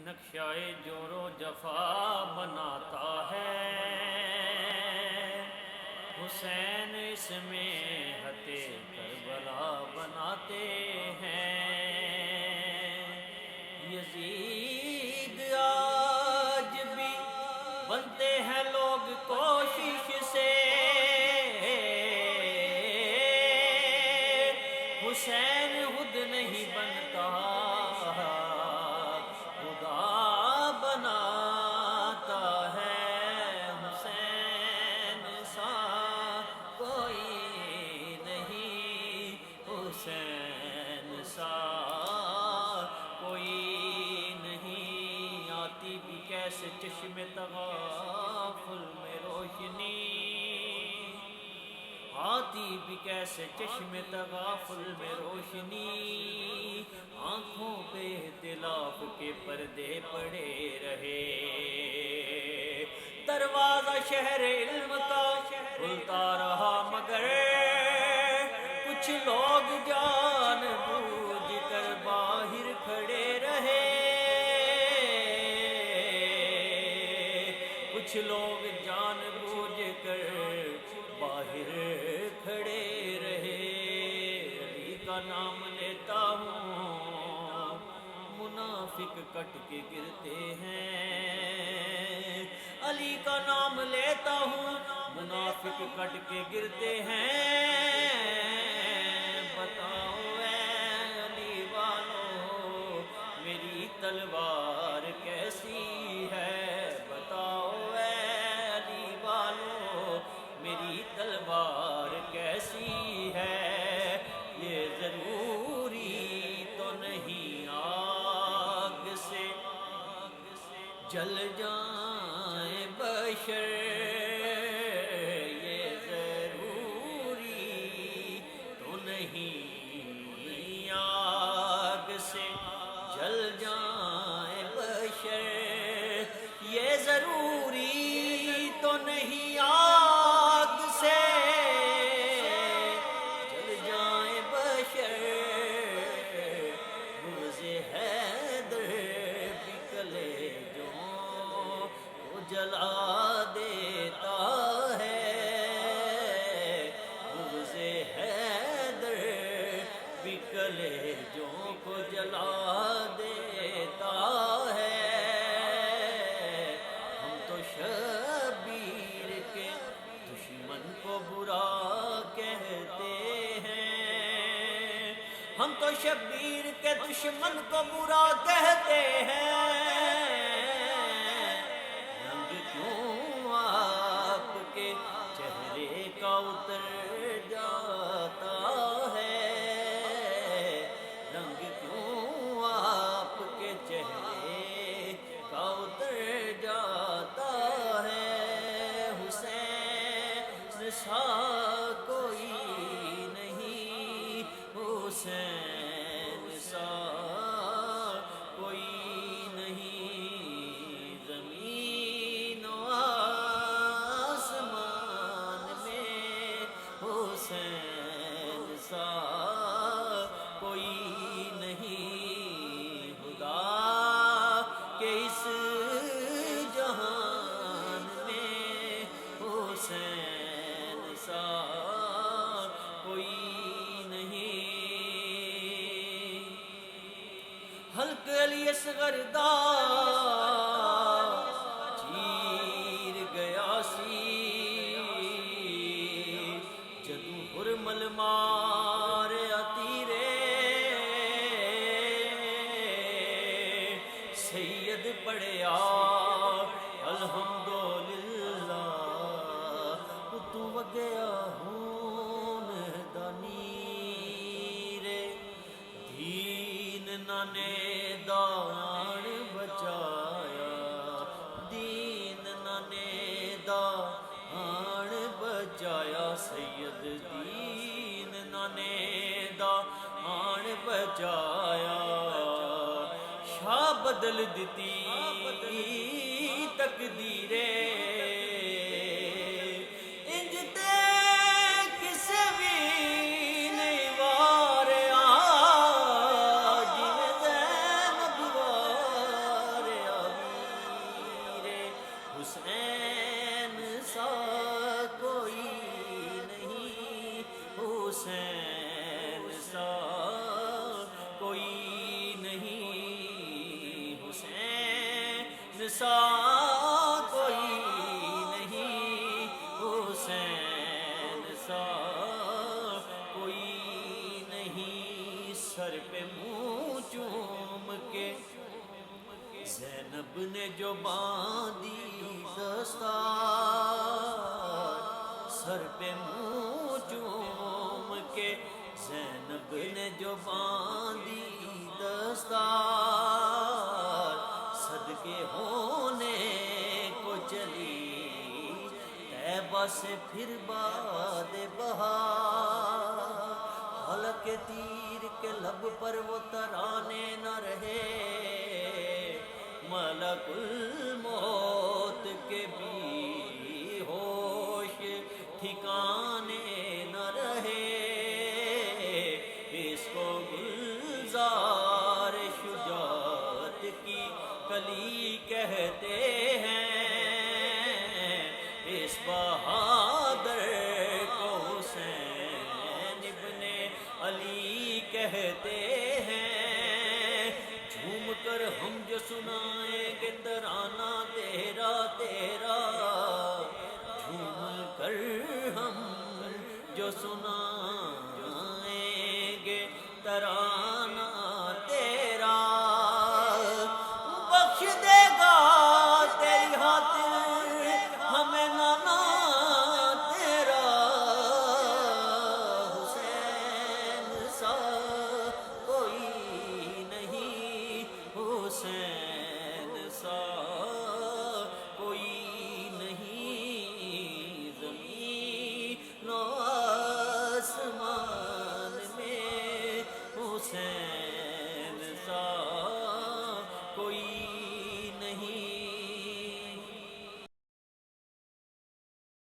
نقشۂ جور و جفا بناتا ہے حسین، اس میں خط کربلا بناتے ہیں یزید آج بھی بنتے ہیں لوگ کوشش سے، حسین خود نہیں بنتا خدا بناتا ہے، حسین سا کوئی نہیں، حسین سا کوئی نہیں، آتی بھی کیسے چشم تغافل میں روشنی، آتی بھی کیسے چشم تغافل میں روشنی، آنکھوں پہ اختلاف کے پردے پڑے رہے، دروازہ شہر علم کا کھلتا رہا مگر کچھ لوگ جان بوجھ کر باہر کھڑے رہے، کچھ لوگ جان بوجھ کر باہر کھڑے رہے، علی کا نام لیتا ہوں منافق کٹ کے گرتے ہیں، علی کا نام لیتا ہوں منافق کٹ کے گرتے ہیں، بتاؤ اے علی والو میری تلوار کیسی ہے، بتاؤ میری تلوار کیسی ہے، یہ ضروری تو نہیں آگ سے جل جائیں بشر، یہ ضروری تو نہیں آگ سے جل جائیں بشر، یہ ضروری تو نہیں آگ سے جل جائیں بشر، بغض حیدر بھی کلیجوں کو جلا دیتا ہے، بغض حیدر بھی کلیجوں کو جلا دیتا ہے، شبیر کے دشمن کو برا کہتے ہیں، ہم تو شبیر کے دشمن کو برا کہتے ہیں، رنگ کیوں آپ کے چہرے کا اتر جاتا ہے، رنگ کیوں آپ کے چہرے کا اتر جاتا ہے، حسین سا کوئی نہیں، حسین سا کوئی نہیں، زمین و آسمان میں حسین سا کوئی نہیں، خدا کے اس جہان میں حسین سا کوئی نہیں، حلق علی اصغر دا چیر گیا سی، جدو حرمل مار اتیرے سید پڑھیا الحمدللہ، تو وگیا ہون دانی رے، دین نانے دان بچایا، دین نانے دان بچایا، سید دین نانے دان بچایا، شاہ بدل دیتی تقدیرے، انج تے کسے بھی نہیں وارے، جی زینب وارے سا کوئی نہیں، حسین سا کوئی نہیں، سر پہ منہ چوم کے زینب نے جو باندھی دستار، سر پہ منہ چوم کے زینب نے جو باندھی دستار، صدقے ہونے کو چلی طیبہ سے پھر باد بہار، حلق تیر کے لب پر وہ ترانے نہ رہے، ملک الموت کے بھی ہوش ٹھکانے نہ رہے، اس کو گلزار شجاعت کی کلی کہتے ہیں، اس بہادر کو حسین ابن علی کہتے ہیں، جھوم کر ہم جو سنائیں گے ترانہ تیرا تیرا، جھوم کر ہم جو سنائیں